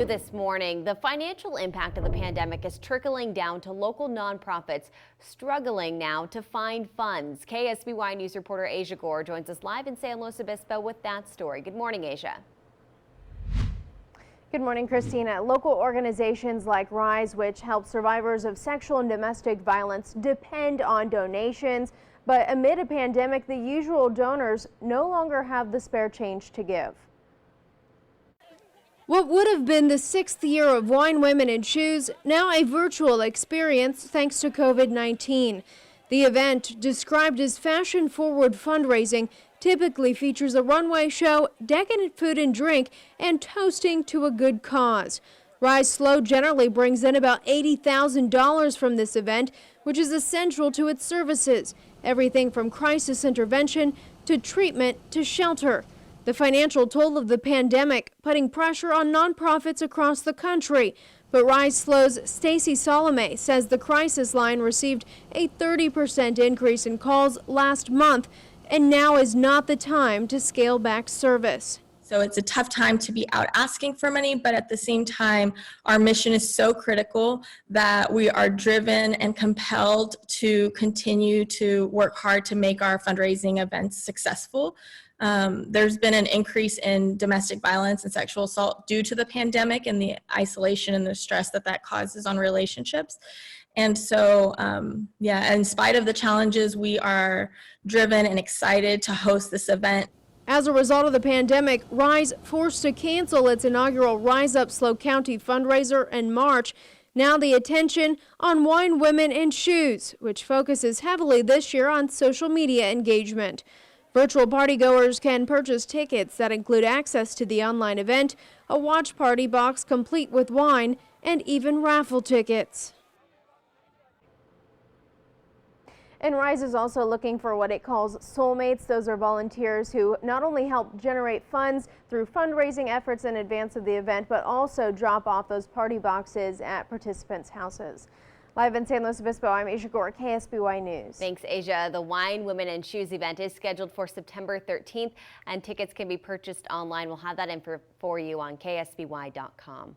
This morning, the financial impact of the pandemic is trickling down to local nonprofits struggling now to find funds. KSBY News reporter Asia Gore joins us live in San Luis Obispo with that story. Good morning, Asia. Good morning, Christina. Local organizations like RISE, which help survivors of sexual and domestic violence, depend on donations. But amid a pandemic, the usual donors no longer have the spare change to give. What would have been the 6th year of Wine, Women, and Shoes, now a virtual experience thanks to COVID-19. The event, described as fashion-forward fundraising, typically features a runway show, decadent food and drink, and toasting to a good cause. Rise SLO generally brings in about $80,000 from this event, which is essential to its services. Everything from crisis intervention to treatment to shelter. The financial toll of the pandemic putting pressure on nonprofits across the country. But Rise SLO's Stacy Salome says the crisis line received a 30% increase in calls last month, and now is not the time to scale back service. So it's a tough time to be out asking for money, but at the same time, our mission is so critical that we are driven and compelled to continue to work hard to make our fundraising events successful. There's been an increase in domestic violence and sexual assault due to the pandemic and the isolation and the stress that causes on relationships. And so, in spite of the challenges, we are driven and excited to host this event. As a result of the pandemic, RISE forced to cancel its inaugural Rise Up SLO County fundraiser in March. Now the attention on Wine, Women, and Shoes, which focuses heavily this year on social media engagement. Virtual partygoers can purchase tickets that include access to the online event, a watch party box complete with wine, and even raffle tickets. And RISE is also looking for what it calls soulmates. Those are volunteers who not only help generate funds through fundraising efforts in advance of the event, but also drop off those party boxes at participants' houses. Live in San Luis Obispo, I'm Asia Gore, KSBY News. Thanks, Asia. The Wine, Women, and Shoes event is scheduled for September 13th, and tickets can be purchased online. We'll have that info for you on ksby.com.